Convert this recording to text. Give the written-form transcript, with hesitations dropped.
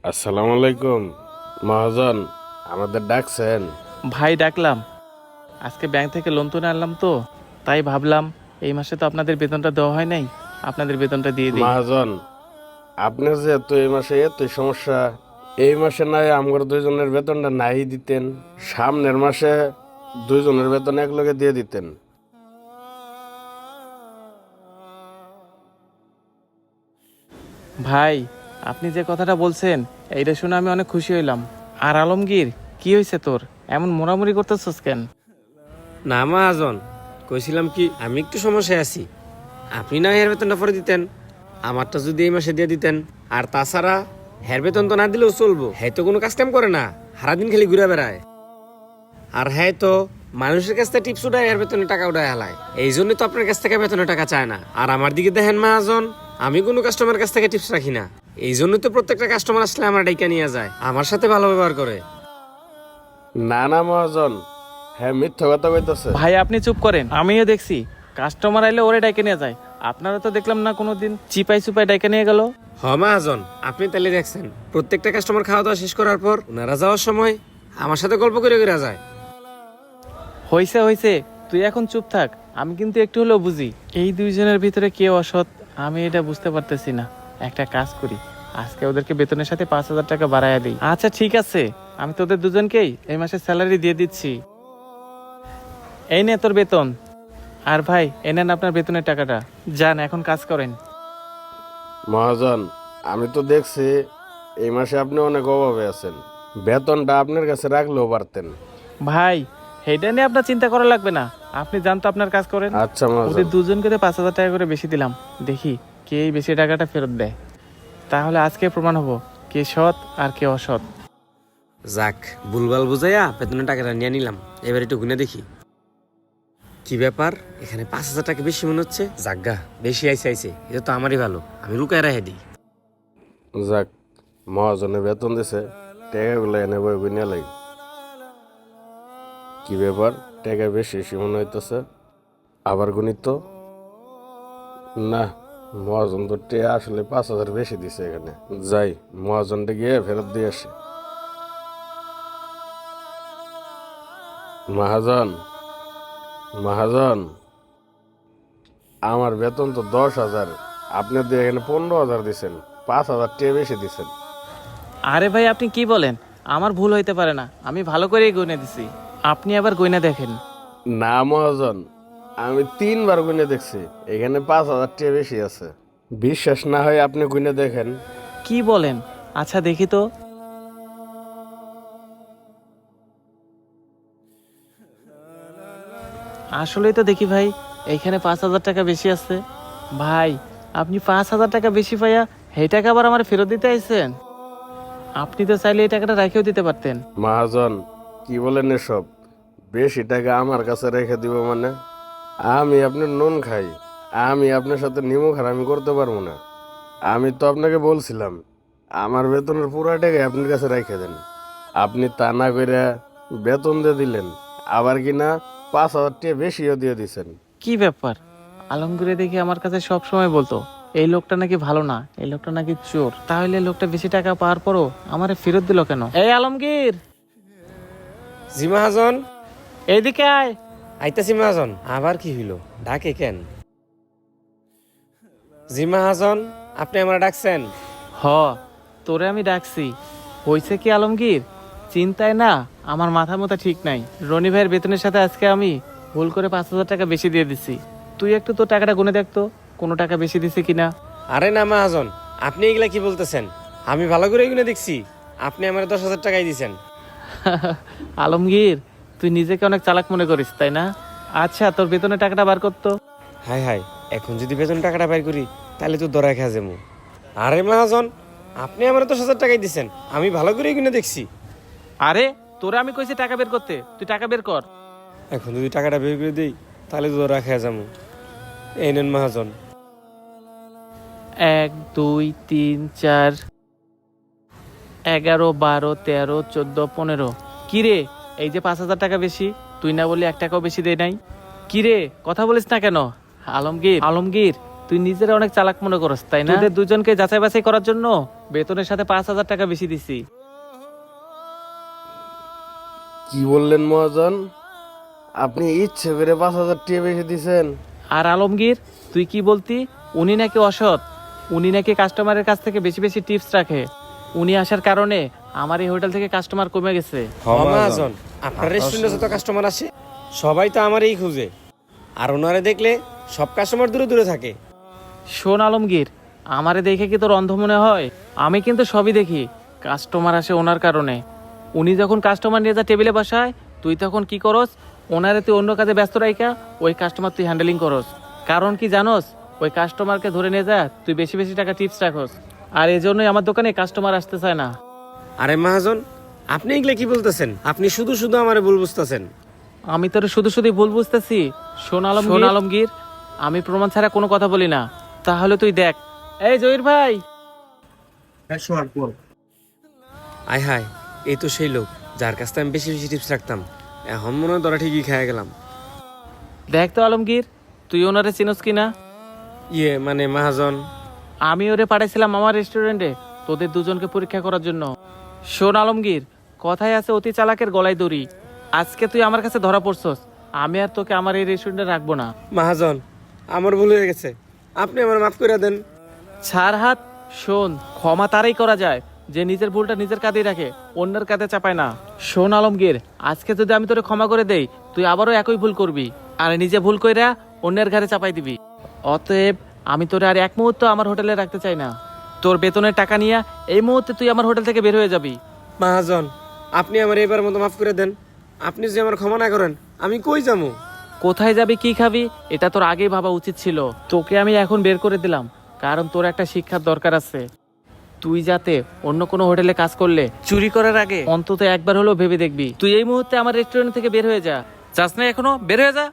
আসসালামু আলাইকুম মহাজন, আমাদের ডাকছেন? ভাই ডাকলাম। আজকে ব্যাংক থেকে লোন তুলে আনলাম তো, তাই ভাবলাম এই মাসে তো আপনাদের বেতনটা দেওয়া হয় নাই, আপনাদের বেতনটা দিয়ে দিই। মহাজন, আপনার যেহেতু এই মাসে এতই সমস্যা, এই মাসে নাই আমার দুইজনের বেতনটা নাই দিতেন, সামনের মাসে দুইজনের বেতন একলগে দিয়ে দিতেন। ভাই, আপনি যে কথাটা বলছেন এইটা শুনে আমি অনেক খুশি হইলাম। আর আলমগীর, কি হয়েছে তোর? এমন মোড়ামুড়ি করতেছস কেন? না মহাজন, কইছিলাম কি আমি একটু সমস্যায় আছি। আপনি না হের বেতনটা পরে দিতেন, আমারটা যদি এই মাসে দিয়ে দিতেন। আর তাছাড়া হের বেতন তো না দিলেও চলবো, হ্যাঁ তো কোনো কাজ কাম করে না, সারাদিন খালি ঘুরে বেড়ায়। আর হ্যাঁ তো মানুষের কাছ থেকে টিপস উঠায়, এর বেতনে টাকা উঠায় হালায়। এই জন্যই তো আপনার কাছ থেকে বেতনে টাকা চায় না। আর আমার দিকে দেখেন মহাজন, আমি কোনো কাস্টমারের কাছ থেকে টিপস রাখি না। এই জন্যই তো প্রত্যেকটা কাস্টমার আসলে আমার ডাইকা নিয়ে যায়, আমার সাথে ভালো ব্যবহার করে। না না মহাজন, হ্যাঁ মিথ্যা কথা কইতাছে। ভাই আপনি চুপ করেন, আমিও দেখছি কাস্টমার আইলে ওরে ডাইকে নিয়ে যায়, আপনারা তো দেখলাম না কোনোদিন চিপাই চুপাই ডাইকে নিয়ে গেল। হ মহাজন, আপনি তাহলে দেখছেন প্রত্যেকটা কাস্টমার খাওয়া দাওয়া শেষ করার পর ওনারা যাওয়ার সময় আমার সাথে গল্প করে করে যায়। হইছে হইছে, তুই এখন চুপ থাক। আমি কিন্তু একটু হলেও বুঝি এই দুইজনের ভিতরে কে অসৎ, আমি এটা বুঝতে পারতেছি না। একটা কাজ করি, আজকে ওদেরকে বেতনের সাথে 5,000 টাকা বাড়াইয়া দিই। আচ্ছা ঠিক আছে, আমি তোদের দুজনকেই এই মাসের স্যালারি দিয়ে দিচ্ছি। এই নে তোর বেতন। আর ভাই এই নেন আপনার বেতনের টাকাটা, যান এখন কাজ করেন। মহাজন, আমি তো দেখছি এই মাসে আপনি অনেক অভাবে আছেন, বেতনটা আপনার কাছে রাখলেও পারতেন। ভাই সেইটা নিয়ে আপনার চিন্তা করা লাগবে না, আপনি যান তো আপনার কাজ করেন। আচ্ছা মহাজন। ওদের দুজনকে তো 5,000 টাকা করে বেশি দিলাম, দেখি কে এই বেশি টাকাটা ফেরত দেয়। তাহলে আজকে প্রমাণ হবো কে সৎ আর কে অসৎ। যাক, ভুলভাল বুঝাইয়া বেতনের টাকাটা নিয়ে নিলাম। এবার একটু গুনে দেখি কি ব্যাপার। এখানে 5,000 টাকা বেশি মনে হচ্ছে। যাজ্ঞা, বেশি আইসে আইসে, এটা তো আমারই ভালো, আমি লুকায় রেখে দিই। যাক, মহাজনে বেতন দিছে, টাকাগুলো এনে বই গুনিয়া লাগে। কি ব্যাপার, টাকা বেশি বেশি মনে হইতেছে, আবার গণিত না। মহাজন তো টেয়া আসলে 5,000 বেশি দিছে এখানে। যাই, মহাজনটা গিয়ে ফেরত দিয়ে আসি। মহাজন, মহাজন, আমার বেতন তো 10,000, আপনি তো এখানে 15,000 দিছেন, 5,000 টিয়া বেশি দিছেন। আরে ভাই আপনি কি বলেন, আমার ভুল হইতে পারে না, আমি ভালো করেই গয়না দিছি, আপনি আবার গয়না দেখেন। না মহাজন, আমি 3বার গুনে দেখছি, এখানে 5,000 টিয়া বেশি আছে। বিশ্বাস না হয় আপনি গুনে দেখেন। কি বলেন? আচ্ছা দেখি তো। আসলেই তো দেখি ভাই, এইখানে 5,000 টাকা বেশি আছে। ভাই আপনি 5,000 টাকা বেশি পাইয়া এই টাকা আবার আমার ফেরত দিতে আইছেন? আপনি তো চাইলে এই টাকাটা রাখিও দিতে পারতেন। মহাজন, কি বলেন এসব? বেশি টাকা আমার কাছে রেখে দিব মানে? আমি আপনার নুন খাই, আমি আপনার সাথে নিমক হারামি করতে পারবো না। আমি তো আপনাকে বলছিলাম আমার বেতনের পুরা টাকা আপনার কাছে রেখে দেন, আপনি তা না করে বেতন দিয়ে দিলেন, আবার কি না 5,000 টাকা বেশিও দিয়ে দিছেন। কি ব্যাপার, আলমগীরে দেখি আমার কাছে সব সময় বলতো এই লোকটা নাকি ভালো না, এই লোকটা নাকি চোর। তাহলে লোকটা বেশি টাকা পাওয়ার পরও আমারে ফেরত দিল কেন? এই আলমগীর, জি মহাজন, এইদিকে আয়। আইতাছি মহাজন। আবার কি হইল, ডাকে কেন? জি মহাজন, আপনি আমার ডাকছেন? হ, তোরে আমি ডাকছি। হইছে কি আলমগীর, চিন্তায় না আমার মাথা মতো ঠিক নাই। রনি ভাইয়ের বেতনের সাথে আজকে আমি ভুল করে 5,000 টাকা বেশি দিয়ে দিছি। তুই একটু তোর টাকাটা গুনে দেখতো কোনো টাকা বেশি দিছে কিনা। আরে না মহাজন, আপনি এগুলা কি বলতেছেন? আমি ভালো করে এগুলো দেখছি, আপনি আমার 10,000 টাকাই দিছেন। আলমগীর, তুই নিজেকে অনেক চালাক মনে করিস তাই না? আচ্ছা তোর বেতনের টাকাটা বার করতো। হাই হাই, এখন যদি বেতন টাকাটা বাইর করি তাহলে তো দরা খা যাবো। আরে মহাজন, আপনি আমার 10,000 টাকাই দিছেন, আমি ভালো করে এগুলো দেখছি। আরে তোরে আমি কইছি টাকা বের করতে, তুই টাকা বের কর। এখন যদি টাকাটা বের করে দিই তাহলে তো দরা খা যাবো। এই নেন মহাজন। 1 2 3 4 11 12 13 14 15। কিরে, এই যে 5,000 টাকা বেশি, তুই না বললি 1 টাকাও বেশি দেয় নাই? কিরে কথা বলিস না কেন? আলমগীর আলমগীর, তুই নিজের অনেক চালাক মনে করস তাই না? তোদের দুজনকে যাচাই বাছাই করার জন্য বেতনের সাথে 5,000 টাকা বেশি দিছি। কি বললেন মহাজন? আপনি ইচ্ছে করে 5,000 টাকা বেশি দিছেন? আর আলমগীর, তুই কি বলতি? উনি নাকি অসৎ, উনি নাকি কাস্টমারের কাছ থেকে বেশি বেশি টিপস রাখে। উনি আসার কারণে আমার এই হোটেল থেকে কাস্টমার কমে গেছে। মহাজন, আপনার রেস্টুরেন্টে যত কাস্টমার আসে সবাই তো আমারই খুঁজে, আর ওনারে দেখলে সব কাস্টমার দূরে দূরে থাকে। শোন আলমগীর, আমারে দেখে কি তোর অন্ধ মনে হয়? আমি কিন্তু সবই দেখি। কাস্টমার আসে ওনার কারণে। উনি যখন কাস্টমার নিয়ে যা টেবিলে বসায়, তুই তখন কি করস? ওনারে তুই অন্য কাজে ব্যস্ত রাইকা ওই কাস্টমার তুই হ্যান্ডেলিং করস। কারণ কি জানোস? ওই কাস্টমারকে ধরে নিয়ে যা তুই বেশি বেশি টাকা টিপস রাখস। আর এই জন্যই আমার দোকানে কাস্টমার আসতে চায় না। আরে মহাজন, আপনি এগুলো কি বলতেছেন? আপনি শুধু শুধু আমারে ভুল বুঝতেছেন। আমি তোর শুধু শুধু ভুল বুঝতেছি? শোন আলমগীর, আমি প্রমাণ ছাড়া কোনো কথা বলি না। তাহলে তুই দেখ। এই জহির ভাই, আয় হায়, এই তো সেই লোক যার কাছ থেকে আমি বেশি বেশি টিপস রাখতাম। এখন মনে হয় ধরা ঠিকই খেয়ে গেলাম। দেখ তো আলমগীর, তুই ওনারে চিনস কিনা? ইয়ে মানে মহাজন, আমি ওরে পাঠাইছিলাম আমার রেস্টুরেন্টে তোদের দুজনকে পরীক্ষা করার জন্য। শোন আলমগীর, কথায় আছে অতি চালাকের গলায় দড়ি। আজকে তুই আমার কাছে ধরা পড়ছস, আমি আর তোকে আমার এই রেস্টুরেন্টে রাখবো না। মহাজন, আমার ভুল হয়ে গেছে, আপনি আমার মাফ করে দেন। ছাড় হাত। শোন, ক্ষমা তারাই করা যায় যে নিজের ভুলটা নিজের কাঁধেই রাখে, অন্যের কাঁধে চাপায় না। শোন আলমগীর, আজকে যদি আমি তোরে ক্ষমা করে দেই, তুই আবারও একই ভুল করবি, আর নিজে ভুল কইরা অন্যের ঘাড়ে চাপাই দিবি। অতএব আমি তোরে আর এক মুহূর্ত আমার হোটেলে রাখতে চাই না। তোর বেতনের টাকা নিয়ে এই মুহূর্তে তুই আমার হোটেল থেকে বের হয়ে যাবি। মহাজন, আপনি আমার এবার মতো মাফ করে দেন। আপনি যদি আমার ক্ষমা না করেন আমি কই যাবো? কোথায় যাবি, কি খাবি, এটা তোর আগেই ভাবা উচিত ছিল। তোকে আমি এখন বের করে দিলাম, কারণ তোর একটা শিক্ষার দরকার আছে। তুই যাতে অন্য কোনো হোটেলে কাজ করলে চুরি করার আগে অন্তত একবার হলেও ভেবে দেখবি। তুই এই মুহূর্তে আমার রেস্টুরেন্ট থেকে বের হয়ে যা। চাস না এখনো? বের হয়ে যা।